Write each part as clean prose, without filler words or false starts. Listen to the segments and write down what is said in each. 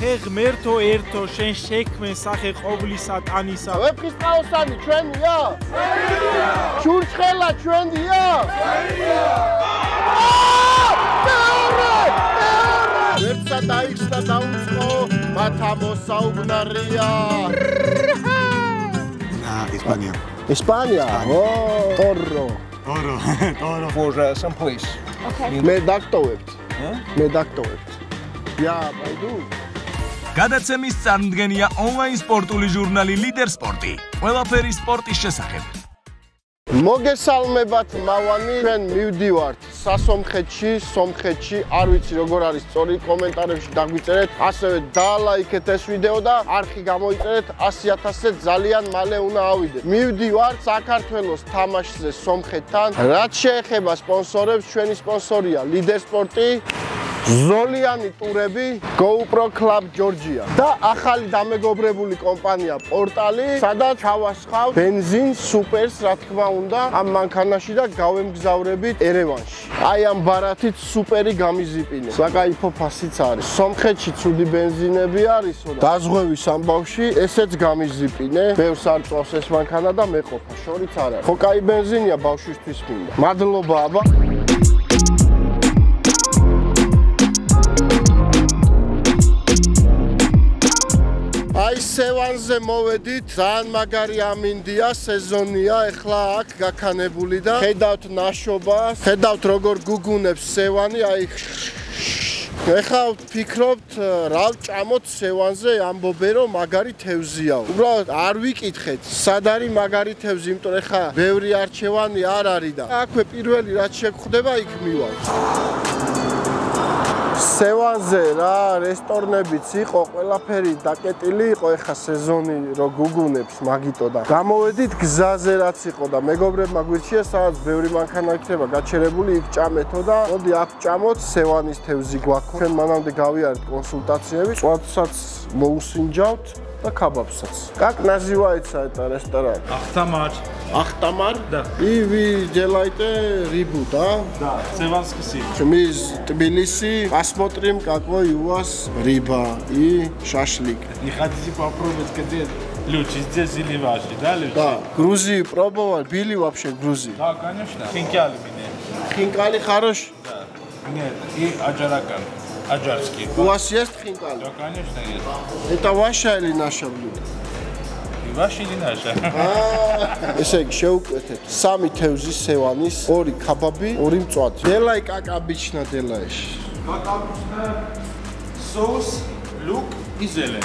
ღმერთო ერთო შენ შექმე სახე ყოვლისა ტანისა ვეფხისტყაოსანი ჩვენია? ჩვენია! შურჩხელა ჩვენია? ჩვენია! ერთსა დაიხსნა დაუწყო მათ ამოსაუბნარია España. España? Oh, Toro. Toro. For some place. მე დაგტოვებთ. მე დაგტოვებთ. Yeah, I do. გადაცემის წარმდგენია ონლაინ სპორტული ჟურნალი ლიდერ სპორტი. ყველაფერი სპორტის შესახებ. მოგესალმებათ მავანი, ჩვენ მივდივართ სომხეთში, არ ვიცი როგორ არის სწორი, კომენტარებში დაგვიწერეთ, ასევე დალაიქეთ ეს ვიდეო და არხი გამოიწერეთ 100,000-ზე ძალიან მალე უნდა ავიდეთ. მივდივართ საქართველოს თამაშზე სომხეთთან. რაც შეეხება სპონსორებს, ჩვენი სპონსორია ლიდერ სპორტი, ზოლიანი ტურები, GoPro Club Georgia და ახალი დამეგობრებული კომპანია პორტალი, სადაც ჩავასხავ ბენზინს, სუპერს, რა თქმა უნდა, ამ მანქანაში და გავემგზავრებით ერევანში. აი ამ ბარათით სუპერი გამიზიპინე. საკაიფო ფასიც არის. სომხეთში ცუდი ბენზინები არისო და დაზღვევის ამბავში ესეც გამიზიპინე. ბევრს არ წავს ეს მანქანა და მეყოფა, შორიც არ არის. ხო კაი ბენზინია ბავშვისთვის მინდა. მადლობა აბა. აი სევანზე მოვედით, ძალიან მაგარი ამინდია, სეზონია, ეხლა აქ გაქანებული და ხედავთ ნაშობას, ხედავთ როგორ გუგუნებს სევანი, აი ეხლა ვფიქრობთ რა ვჭამოთ სევანზე, ამბობენ რომ მაგარი თევზია. უბრალოდ არ ვიკითხეთ, სად არის მაგარი თევზი, იმიტომ ეხლა ბევრი არჩევანი არ არის და აქვე პირველი რაც შეგხვდება, იქ მივალ. სევანზე რა რესტორნებიც იყო, ყველაფერი დაკეტილი იყო, ეხა სეზონი რო გუგუნებს მაგიტო და გამოვედით გზაზე რაც იყო და მეგობრებმა გვირჩია, სადაც ბევრი მანქანა იქნება გაჩერებული, იქ ჭამეთო და მოდი აქ ჭამოთ, სევანის თევზი გვაქვს. ჩვენ მანამდე გავიარეთ კონსულტაციები, წვათსაც მოусინჯავთ და ქაბაბსაც. Как называется это ресторан? Ахтамар? Да. И вы делаете рыбу, да? Да, севанский сыр. Мы из Тбилиси посмотрим, какой у вас рыба и шашлык. Не хотите попробовать, где лучше здесь или ваши, да, лучше? Да. Грузии пробовал? Били вообще в Грузии? Да, конечно. Хинкали меня. Хинкали хорош? Да. Нет, и аджаракан. Аджарский. У вас есть хинкали? Да, конечно, есть. Это ваше или наше блюдо? И ваше или наше? ესე იგი შევუკვეთეთ სამი თევზის სევანის, ორი ქაბაბი, ორი მწვადი. Делай как обычно делаешь. Как обычно, соус, лук и зелень.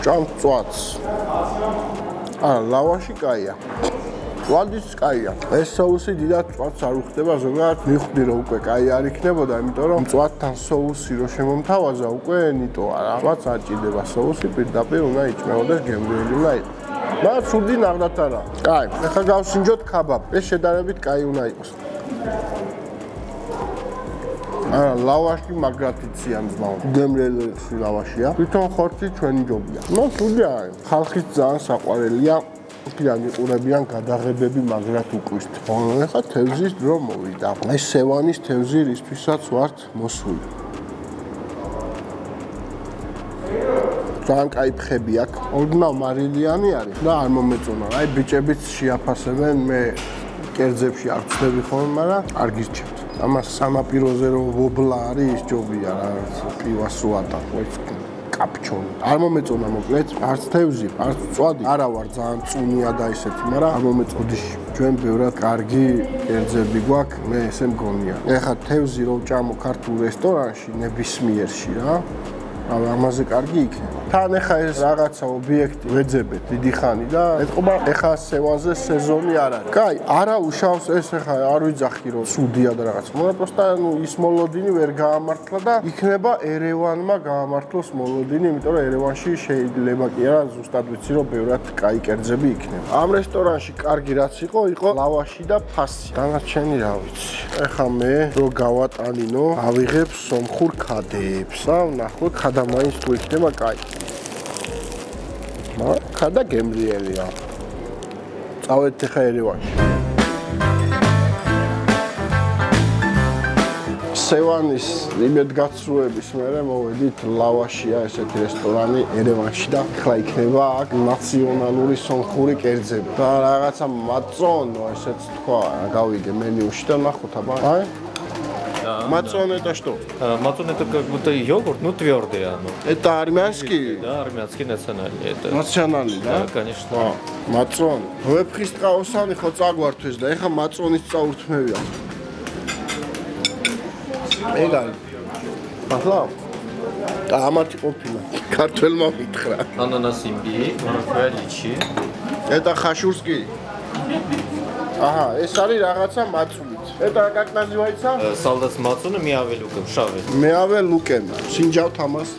ჭამ მწვადს. ლავაში კაია. ვადის კაია. ეს соуსი დიდად მწვადს არ უხდება, ზოგადად მივხვდი რომ უკვე კაი არ იქნებოდა, იმიტომ რომ მწვადთან соуსი რო შემომთავაზა, უკვე ნიტო არა. მწვადს აჭირდება соуსი, პირდაპირ უნდა იჭმეოდეს გემრიელი უნდა იყოს. მაგრამ ცუდი ნახდათ არა. კაი, ახლა გავსინჯოთ ქაბაბ. ეს შედარებით კაი უნდა იყოს. ლავაში მაგრატიცია მზმაო. გემრიელი ლავაშია. თვითონ ხორცი ჩვენი ჯობია. ნუ ცუდი არის. ხალხის ძალიან საყვარელია. იქიდან იყურებიან გადაღებები, მაგრად უკვისთ. ეხლა თევზის დრო მოვიდა. ეს სევანის თევზი რისთვისაც ვართ მოსული. ძალიან კაი ფხები აქვს. ოდნავ მარილიანი არის და არ მომეწონა. აი ბიჭებიც შეაფასებენ, მე კერძებში არ ვწდები ხოლმე, მაგრამ არ გირჩევთ. ამას სანაპიროზე რომ ვობლა არის, ის ჯობია რა, პივას უატა, ეს კაპჩონი. არ მომეწონა მოკლედ, არც თევზი, არც მწვადი. არა ვარ ძალიან წუნია და ისეთი, მაგრამ არ მომეწოდის. ჩვენ ბევრად კარგი კერძები გვაქვს, მე ესე მგონია. ეხლა თევზი რო ვჭამო ქართულ რესტორანში, ნებისმიერში რა. ამაზე კარგი იქნება. თან ეხა ეს რაღაცა ობიექტი ვეძებეთ დიდი ხანი და ეთყობა ეხა სევანზე სეზონი არ არის. კაი, არა უშავს ეს ეხა არ ვიძახი რომ ცუდია და რაღაც. მაგრამ პროსტა ის მოლოდინი ვერ გაამართლა და იქნება ერევანმა გაამართლოს მოლოდინი, იმიტომ რომ ერევანში შეიძლება კი არა ზუსტად ვიცი რომ ბევრად კაი კერძები იქნება. ამ რესტორანში კარგი რაც იყო ლავაში და ფასი. დანარჩენი რა ვიცი. ეხა მე რო გავატანინო, ავიღებ სომხურ ქადებს. და ვნახოთ ხადა მაინც თუ იქნება კაი. ხადა გემრიელია. წავედით ახლა ერევანში. სევანის იმედგაცრუების მერე მოვედით ლავაშია ესეთი რესტორანი ერევანში და ახლა იქნება აქ ნაციონალური სომხური კერძები და რაღაცა მაწონო ესეც თქვა გავიგე მენიუში და ნახოთ აბა აი Мацон это что? Мацон это как будто йогурт, ну твердый оно. Это армянский? Да, армянский национальный. Это... Национальный, да? Да, конечно. Мацон. Веб-христраусаны ხო წაგვართვეს და ეხა მაწონის წავრთმევია. ეგარი. ახლა ამარტი ყოფილა. ქართველმა მითხრა. Ананас имбирь, морковь, личи. Это хашурский. Ага, ეს არის რაღაცა მაწუნით. Это как называется? Солдат мацуна მიავე ლუკემ, შავი. მეავე ლუკემ. სინჯავთ ამას.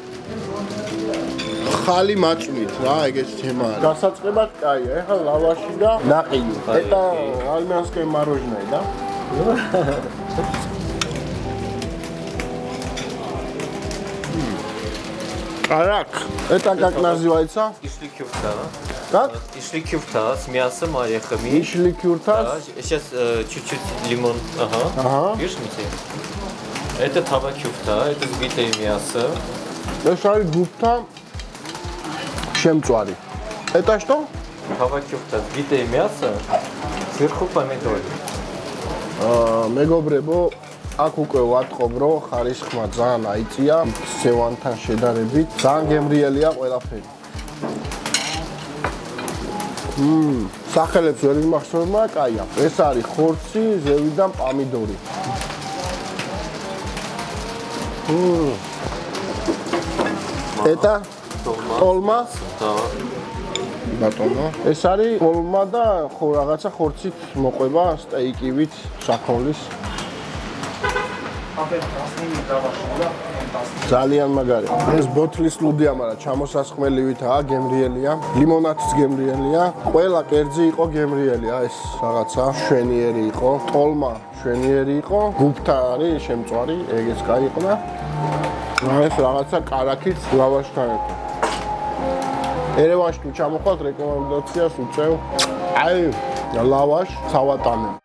ხალი მაწუნით რა, ეგეც თემა არის. დასაწყებად კაია, ეხლა ლავაში და ნაყინი. Это армянское мороженое, да? Арак. Это как называется? Ишли кюфта. Как? Ишли кюфта с мясом, орехами. Ишли кюфта. Да, сейчас чуть-чуть лимон. Ага. Видишь, это тава кюфта, это сбитое мясо. Это არის гуфта შემწვარი. Это что? Тава кюфта, сбитое мясо, сверху помидоры. მეგობრებო, აქ უკვე ვატყობ, რომ ხარისხმა ძალიან აიწია, სევანთან შედარებით, ძალიან გემრიელია ყველაფერი. სახელებს ვერ ვიმახსოვრება, კაია. ეს არის ხორცი, ზევი და პომიდორი. Это ტოლმა? Да. ბატონო. ეს არის ტოლმა და ხო რაღაცა ხორცით მოყვება სტეიკივით საქონლის. ძალიან მაგარი. ეს ბოთლის ლუდია, მაგრამ ჩამოსასხმელივითაა, გემრიელია. ლიმონადიც გემრიელია. ყველა კერძი იყო გემრიელია, ეს რაღაცა შვენიერი იყო. ტოლმა შვენიერი იყო. გუფთა არის შემწვარი, ეგეც კაი იყო და ეს რაღაცა კარაქით ლავაშთან ერთად. ერევანში თუ ჩამოხვალთ რეკომენდაციას უწევ. აი, ლავაშ სავატანე.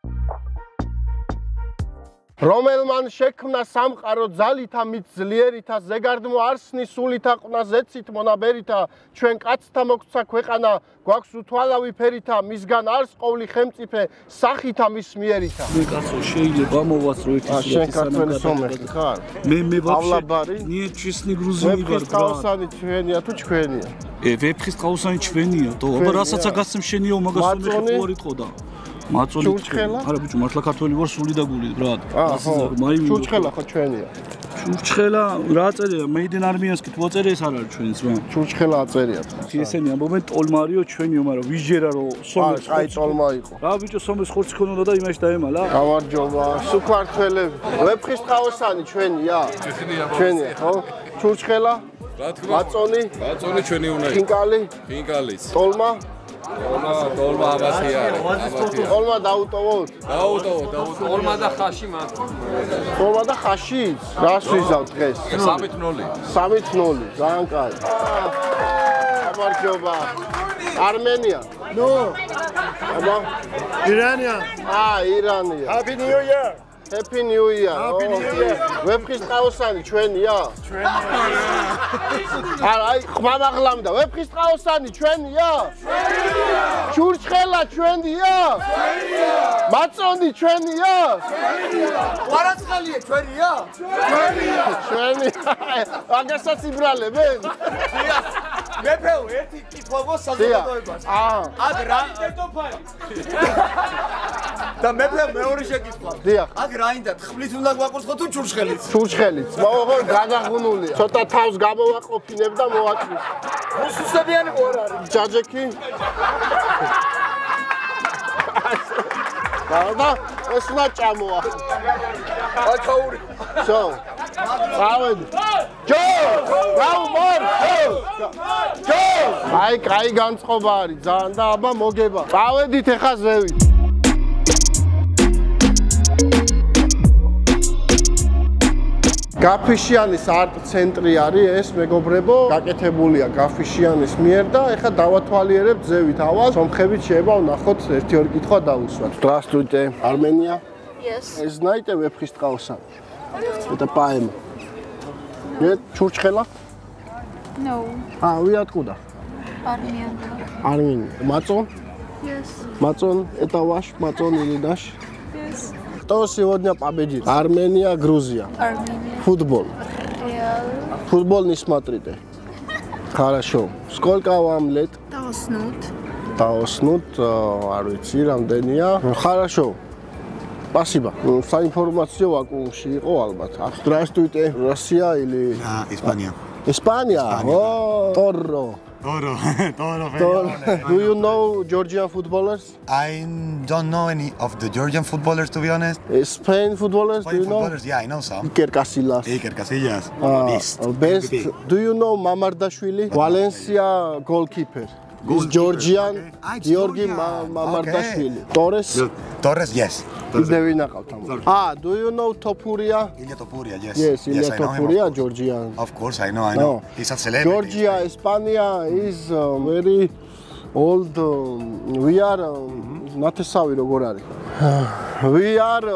რომელმან შექმნა სამყარო ძალითა მით ძლიერითა ზეგარდმო არსნის სულითა ყნა ზეცით მონაბერითა ჩვენ კაცთა მოგცა ქვეყანა გვაქვს უთვალავი ფერითა მისგან არს ყოვლი ხელმწიფე სახითა მის მიერითა მე კაცო შეიძლება მოვასწრო ერთი შენ ქართველი სომეხი ხარ მე პავლაბარი нет честный грузин ვარ ვეფხისტყაოსანი ჩვენია თუ ჩვენია ვეფხისტყაოსანი ჩვენია თო აბა რასაც აგასცემ შენიო მაგას სომეხი ხო არ იტყოდა მაწონი ჩურჩხელა? არა ბიჭო მართლა ქართველი ვარ სული და გული ბრატ ჩურჩხელა ხო ჩვენია ჩურჩხელა რა წერია მეიდენ არმიანსკი თუ აწერია ეს არ არის ჩვენს რა ჩურჩხელა აწერია ესენი ამბობენ ტოლმარიო ჩვენიო მაგრამ ვიჟერა რომ სომეხ აი ტოლმა იყო რა ბიჭო სომეხ ხორცი ქონოდა და იმაში დაემალა გამარჯობა სუქართველები ვეფხისტყაოსანი ჩვენია ჩვენია ხო ჩურჩხელა რა თქმა მაწონი ჩვენი უნდა ხინკალი ხინკალის ტოლმა ტოლმა აბასი არა ტოლმა დაუტოვოთ ტოლმა და ხაში მათ ტოლმა და ხაში რას ვიზავთ დღეს 3-0 3-0 ძალიან კაი გამარჯობა Armenia no აბა ირანია ირანია Happy New Year Happy New Year. ვეფხისტყაოსანი ჩვენია? ჩვენია. აი, ხმამაღლამდა. ვეფხისტყაოსანი ჩვენია? ჩვენია. ჩურჩხელა ჩვენია? ჩვენია. მაწონი ჩვენია? ჩვენია. ყვარაცხელია ჩვენია? ჩვენია. ჩვენია. აგასაც იბრალებენ? მეფეო, ერთი კითხვა საზოგადოებას. აქ რა დედოფალი? და მეფე მეორე შეკითხვა. დიახ. აქ რაინდა ხმლით უნდა გვაყურცხო თუ ჩურჩხელით? ჩურჩხელით. მოაღო გადაღუნულია. ცოტა თავს გამოვაყოფინებ და მოვაკლის. რუსებიანი ყო არ არის? ჯაჯექი? და ეს უნდა ჭამოა. აჩაური. შო. ავედ. ჯო! რაუ მორ! ჯო! აი, კაი განწყობა არის ძალიან და აბა მოგება. წავედით ეხა ზევით. გაფიშიანის არტ-ცენტრი არის ეს მეგობრებო, გაკეთებულია გაფიშიანის მიერ და ეხლა დავათვალიერებთ ზევით ავას, სომხებით შეიძლება ვნახოთ ერთი-ორი კითხვა დავუსვათ. Здравствуйте, Армения? Yes. Знаете веб-христраусани? Это поэма. Нет, Чурчхела? No. Вы откуда? Armenia. Армения. Мацон? Yes. Мацон, это ваш Мацон или наш? Yes. Кто сегодня победит? Армения, Грузия. Armenia. Футбол. Yeah. Футбол не смотрите. Хорошо. Сколько вам лет? Таоснут, арвици, რამდენია. Хорошо. Спасибо. Საინფორმაციო ვაკუუმში იყო ალბათ. Здравствуйте, Россия или Испания. Испания? О, Торро. Toro. Do you know Georgian footballers? I don't know any of the Georgian footballers, to be honest. Spain footballers, do you know? Footballers, yeah, I know some. Iker Casillas. Iker Casillas. Best. Do you know Mamardashvili? Valencia goalkeeper. Is Georgian. Okay. Ah, it's Georgi Georgian. Mamardashvili. Torres. Torres, yes. Კიდევ ვინახავთ ამ. Do you know Topuria? Ilya Topuria, yes. Yes, Ilya I know him, Topuria, of course. Georgian. Of course, I know. He's a celebrity. Georgia, Espania is very old. We are ნათესავი როგორ არის? We are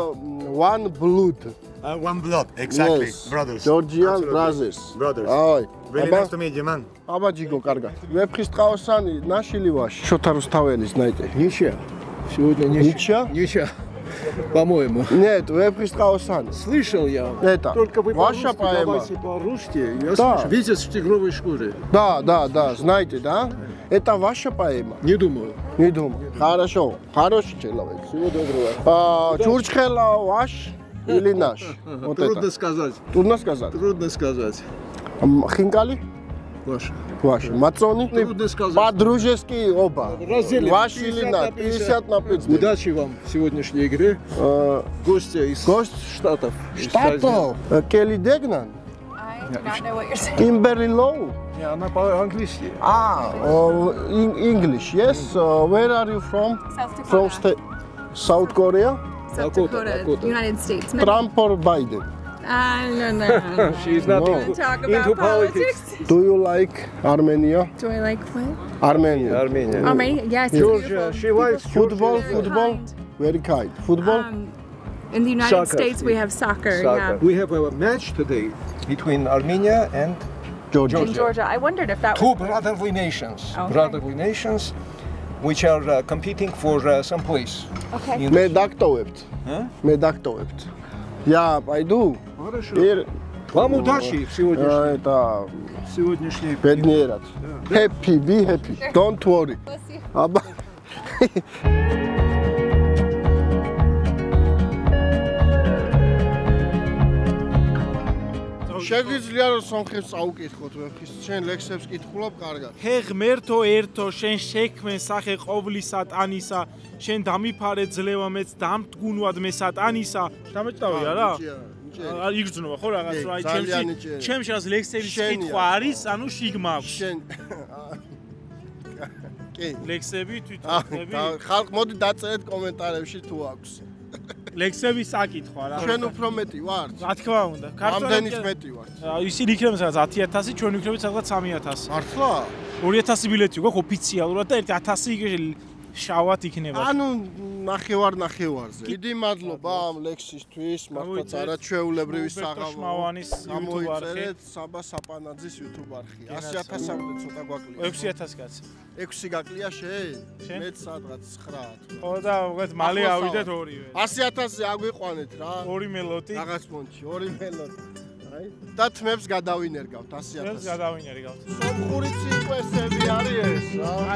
one blood. One blood, exactly. Yes. Brothers. Georgian Absolutely. brothers. Brothers. Ai. Really nice to meet you, man. აბა ჯიგო, კარგად. ვეფხისტყაოსანი, ნაშილი ვაში. შოთა რუსთაველი, знаете? Ничья. Сегодня ничья. Ничья? По-моему. Нет, вефхистқаосани. Слышал я. Это Только вы ваша по-русски, поэма. давайте по-русски. Я Да. слышу. Видите, в тигровой шкуре. Да, знаете, да? Это ваша поэма? Не думаю. Не думаю. Хорошо. Хороший человек. Всего доброго. Чурчхела ваш или наш? Вот Трудно это. сказать. Трудно сказать. Трудно сказать. Хинкали? Ваш. Ваш. Мацони? Трудно сказать. По-дружески оба. Разделим. Ваш или наш? 50 на 50. Удачи вам в сегодняшней игре. Гостя из Гость Штатов. Штатов. Келли Дегнан. I do not know what you're saying. Kimberly Lowe. Не, она по-английски. English. Yes. Where are you from? South Dakota. From South Korea? South Dakota, Dakota, Dakota. United States. Trump or Biden? No. She's not No. into, Talk into about politics. politics. Do you like Armenia? Do I like what? Armenia. Armenia. Armenia? Yes, it's Georgia. beautiful. She likes Football, Georgia. football. Kind. Very kind. Football. In the United Soccer. States, we have soccer. Soccer. We have a match today between Armenia and Georgia. Yeah. In Georgia, I wondered if that two was. brotherly nations. Okay. Brotherly nations, which are competing for some place. Okay. In მე დაგტოვებთ. მე დაგტოვებთ. Yeah, I do. Хорошо. Here, Вам удачи в сегодняшней, это сегодняшней беднерат. Happy, be happy. Don't worry. აბა. შეგვიძლია რომ სომხებს წაუკითხოთ ვეფხის შენ ლექსებს კითხულობ კარგად. ჰე ღმერთო ერთო შენ შექმენ სახე ყოვლი სატანისა შენ დამიფარე ძლევა მეც დამტგუნვად მე სატანისა დამეჭდავი არა იგრძნობა ხო რაღაც რა ჩემში რაც ლექსების კითხვა არის ანუ შიგმა აქვს შენ კი ლექსები თვითონები ხალხ მოდი დაწერეთ კომენტარებში თუ აქვს ლექსების საკითხვა რა შენ უფრო მეტი ვარ რა თქმა უნდა ამდენიც მეტი ვარ ისინი იქნება სადაც 10000 ჩვენ ვიქნებით სადღაც 3000 მართლა 2000 ბილეთი უკვე ოფიციალურად და 1000 იგი შავად იქნება ანუ ნახევარზე დიდი მადლობა ამ ლექსისთვის მართლაც არაჩვეულებრივი საღამო გამოიწერეთ საბა საპანაძის YouTube არხი 100000-მდე ცოტა გვაკლია 6000 კაცი 6 გაკლია შენ მეც სადღაც 9 ხო და მოგეთ მალე ავიდეთ ორივე 100000-ზე აგვიყვანეთ რა ორი მელოდი რაღაც პონჩი ორი მელოდი აი და თმებს გადავინერგავთ 100000 თმებს გადავინერგავთ სომხური ციყვესები არის ეს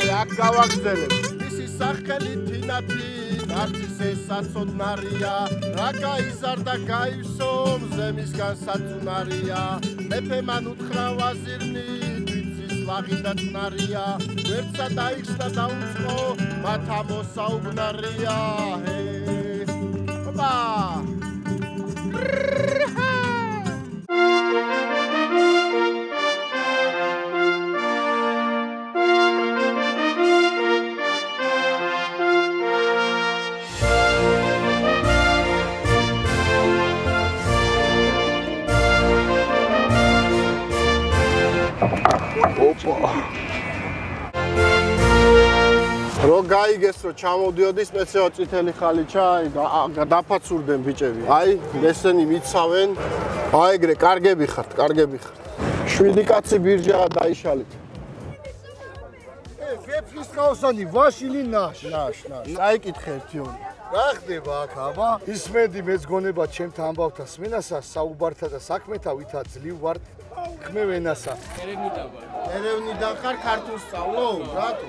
აი აქ გავაგზავნებთ მისი სახელი თინათი ნარცისე საწოდნარია რა გაიზარდა გაივსო მზემისგან საწუნარია მეფე მან უთხრა ვაზირნი ლაღი და წნარია ვერცა დაიხსნა დაუწყო მათ ამოსაუბნარია ჰე ოპა გაიგეს რომ ჩამოდიოდი სპეციალ წითელი ხალიჩა, დაფაცურდნენ ბიჭები. აი, ესენი მიცავენ. აი ეგრე კარგები ხართ. 7 კაცი ბირჟა დაიშალით. ვეფხისტყაოსანი ვაშილი ნაშ. აიკითხე ერთი ორი. რა ხდება აქ აბა? ისმედი მეც გონება ჩემთან ამბავთა სმენასა, საუბართა და საქმეთა ვითა ძლივ ვარ ხმევენასა. ერევნიდან ხარ ქართულს სწავლობ, რატო?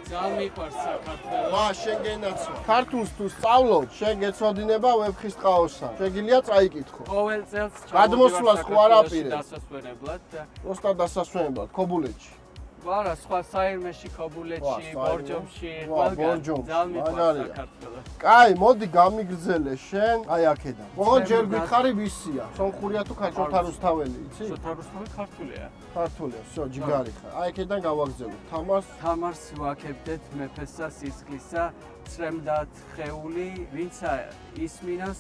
ძალიან მიყვარს საქართველო. ვა, შენ გენაცო. ქართულს თუ სწავლობ, შენ გეცოდინება ვეფხისტყაოსან. შეგიძლია წაიკითხო. ყოველ წელს გადმოსვლას ხო არ აპირებ? დასასვენებლად და უბრალოდ დასასვენებლად, ქობულეთში. ვარა, სხვა საირმეში, ქობულეთში, ბორჯომში, ყველგან ძალიან მიყვარს საქართველო. კაი, მოდი გამიგრძელე შენ, აი აქედან. ოღონდ ჯერ გითხარი ვისია? სომხურია თუ ქართულთაველი, იცი? ქართულთაველი ქართულია. ქართულია, всё, ჯიგარი ხარ. აი აქედან გავაგზავნე. თამარს ვაკებდეთ მეფესა სისხლისა, წრემდათ ხეული, ვინცა ისმინოს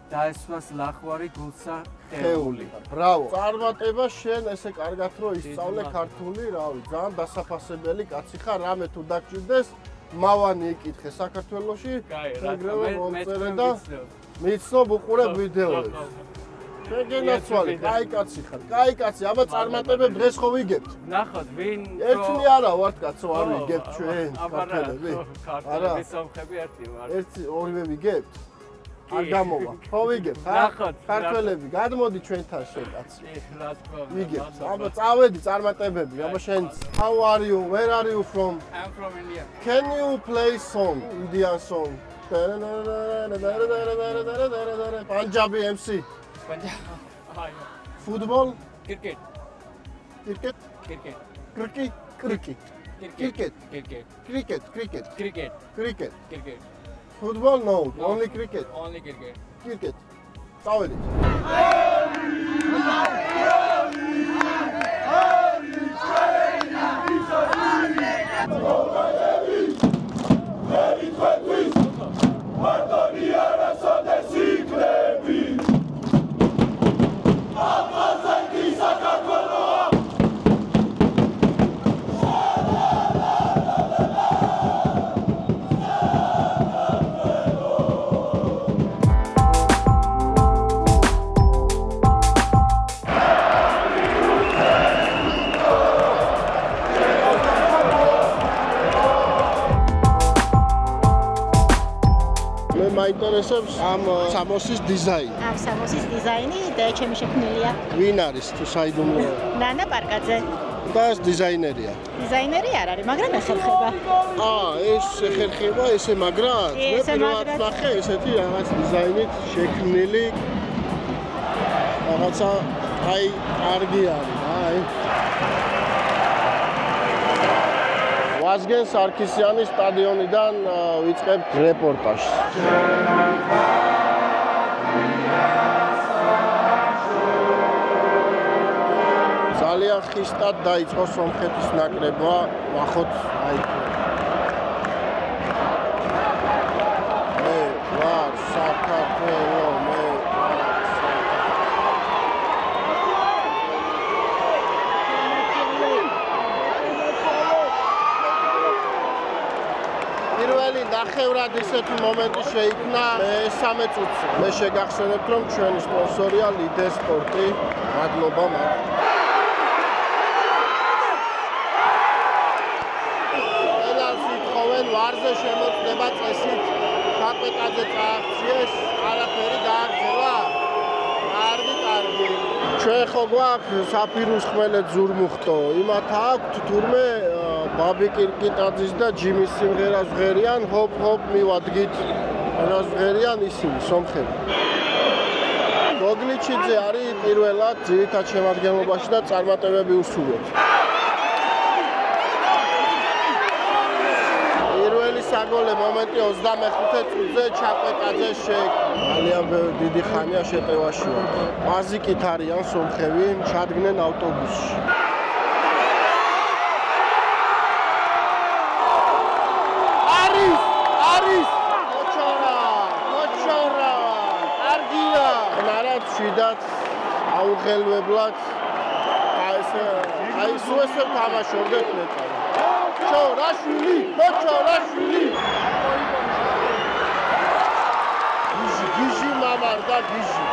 დაესვას ლახვარი გულსა ხეული. ბრავო. წარმატება შენ ესე კარგად რო ისწავლე ქართული, რავი, ძალიან დასაფასებელი კაცი ხარ, რამე თუ დაგჭირდეს, მავანი იკითხე საქართველოში, ეგრევე მომწერე და მიცნობ უყურებ ვიდეოებს. შეგენაცვალე, კაი კაცი ხარ, კაი კაცი, აბა წარმატებებ დღეს ხო ვიგებთ? ნახოთ, ვინ ერთნი არა ვართ კაცო, არ ვიგებთ ჩვენ ქართველები. ქართველები სომხები ერთი ვართ. ორივე ვიგებთ? არ გამოვა. ხო ვიგებ, ქართველები, გადმოდი ჩვენთან შენ კაცი. რა თქმა უნდა. ვიგებ. აბა წავედი წარმატებები, აბა შენც. How are you? Where are you from? I'm from India. Can you play song? Indian song. Punjabi MC. Football? Cricket. Cricket? Cricket. Cricket? Cricket. Cricket. Cricket. Cricket. Cricket. Cricket. Cricket. Football? No, only cricket. Only cricket. Cricket. წავედი. მაინტერესებს ამ სამოსის დიზაინი. ამ სამოსის დიზაინი და ჩემი შექმნილია. ვინ არის თუ საიდუმლოა? ნანა პარკაძე. და ეს დიზაინერია. დიზაინერი არ არის, მაგრამ ეხერხება. ეს ეხერხება, ესე მაგრად? მე პირველად ნახე ესეთი რაღაც დიზაინით შექმნილი რაღაცა, აი, კარგი არის, აი. ვაზგენ სარქისიანის სტადიონიდან ვიწყებთ რეპორტაჟს. ძალიან ხისტად დაიწყო სომხეთის ნაკრებმა, ნახოთ აი. მე ვარ საქართველო, მე ნახევრად ისეთი მომენტი შეიქმნა მე-13 წუთში. მე შეგახსენებთ, რომ ჩვენი სპონსორია ლიდერ სპორტი. მადლობა მათ. ყველას ითხოვენ ვარზე შემოწმება წესით. კაპიტანზე წააღწიეს, არაფერი დააგრძელა. კარგი. ჩვენ ხო გვაქვს საფირუს ხმელეთ ზურმუხტო. იმათ აქვთ თურმე ბაბი კირკიტაძის და ჯიმის სიმღერას ღერიან, ჰოპ მივადგით. რას ღერიან ისინი სომხები. გოგლიჩიძე არის პირველად ძირითად შემადგენლობაში და წარმატებები უსურვოთ. პირველი საგოლე მომენტი 25 წუთზე ჩაკვეტაძეს შეექმნა. ძალიან დიდი ხანია შეტევაში ვარ. მაზიკით არიან სომხები, ჩადგნენ ავტობუსში. არის ოჩორა კარგია ნარად შვიდად აუღელვებლად აი ეს თამაშობდეთ მეტად კოჩორაშვილი გიჟი მამარდა გიჟი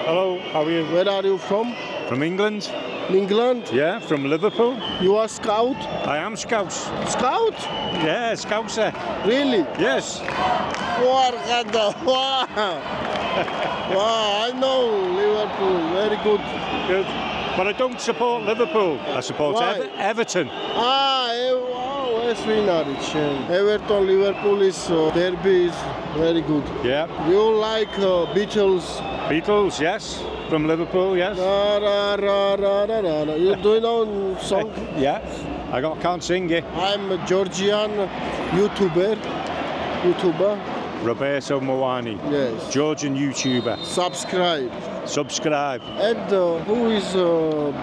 Hello, how are you? Where are you from? From England. England? Yeah, from Liverpool. You are scout? I am Scouts. Scout? Yeah, Scouser. Really? Yes. Wow, I know Liverpool. Very good. Good. But I don't support Liverpool. I support Everton. Wow, es Vinaric. Everton, Liverpool is derby is very good. Yeah. You like Beatles? Beatles, yes. From Liverpool, yes. You do you know song? Yeah. Can't sing it. I'm a Georgian YouTuber. Roberto Moani. Yes. Georgian YouTuber. Subscribe. And who is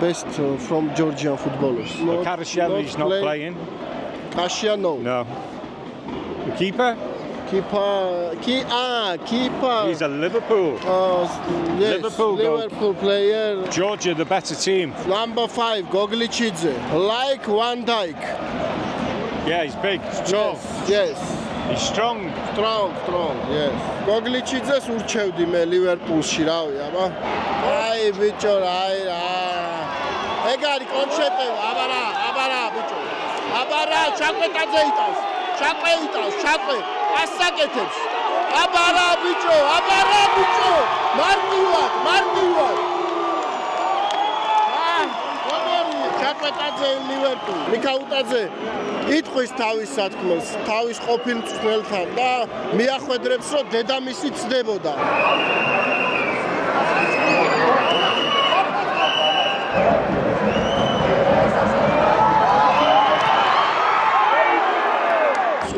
best from Georgian footballers? Karashian is not playing. Kashiano? No. The keeper? Keeper. He's a Liverpool. Yes, Liverpool player. Georgia, the better team. Number 5, Goglichidze. Like Van Dijk. Yeah, he's big, tall. Yes. He's strong. Strong, yes. Goglichidzes urchevdi me Liverpoolში, რავი, აბა. აი, ბიჭო, აი. ეგ არის კონცერტი, აბარა, ბიჭო. აბარა, ჩაკვეტაძე იტანს. ჩაკვე. ასაკეთებს. აბარა, ბიჭო. მარტივად. ჩაკვეტაძე Liverpool. მიქაუტაძე იტყვის თავის სათქმელს, თავის ყოფილ მწვრთნელთან და მიახვედრებს, რომ დედამისი ცდებოდა.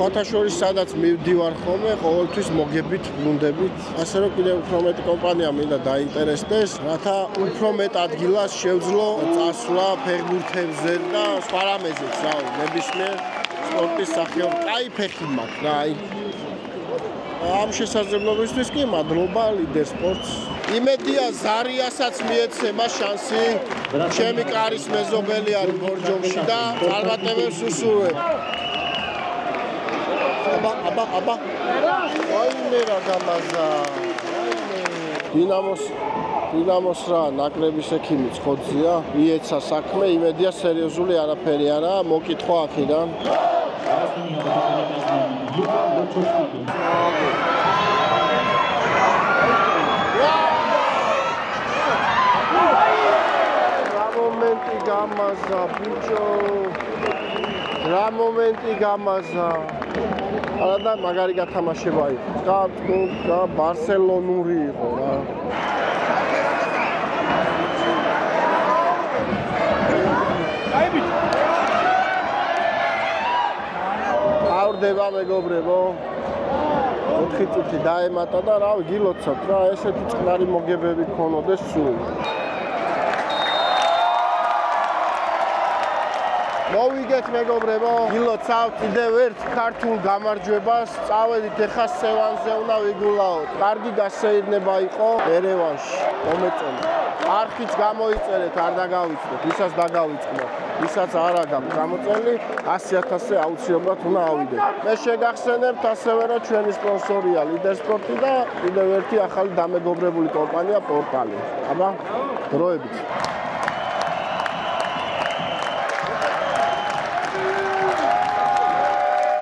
სხვათა შორის სადაც მივდივარ ხოლმე, ყოველთვის მოგებით, ბრუნდებით. ასე რომ კიდევ უფრო მეტი კომპანია მინდა დაინტერესდეს, რათა უფრო მეტ ადგილას შევძლო წასვლა ფეხბურთებზე და სხვა რამეზეც, რავი, ნებისმიერ სპორტის სახეობ. კაი ფეხი მაქვს რა, აი. ამ შესაძლებლობისთვის კი მადლობა ლიდერ სპორტს. იმედია ზარიასაც მიეცემა შანსი. ჩემი კარის მეზობელი არის ბორჯომში და წარმატებებს უსურვებ. აბა. აიმე რა გამაზა. დინამოს რა ნაკრების ექიმი ცხოძია, იეცა საქმე, იმედია სერიოზული არაფერი არა, მოკითხვა აქედან. რა მომენტი გამაზა, ბიჭო. რა მომენტი გამაზა. და მაგარი გათამაშება იყო. და ბარსელონური იყო რა. ავრდება მეგობრებო. 4 წუთი დაემატა და რავი გილოცავთ რა, ესეთი წყნარი მოგებები გქონოდეს სულ. მოვიგეთ მეგობრებო, გილოცავთ კიდევ ერთ ქართულ გამარჯვებას, წავედით ეხა სევანზე უნდა ვიგულაოთ. კარგი გასეირნება იყო ერევანში, მომეწონა. არხიც გამოიწერეთ, არ დაგავიწყდეთ, ვისაც დაგავიწყდეთ, ვისაც არ აქვს გამოწელი, 100.000-ზე აუცილებლად უნდა ავიდეთ. მე შეგახსენებთ ასევე, რომ ჩვენი სპონსორია ლიდერ სპორტი და კიდევ ერთი ახალი დამეგობრებული კომპანია პორტალი. აბა, დროებით.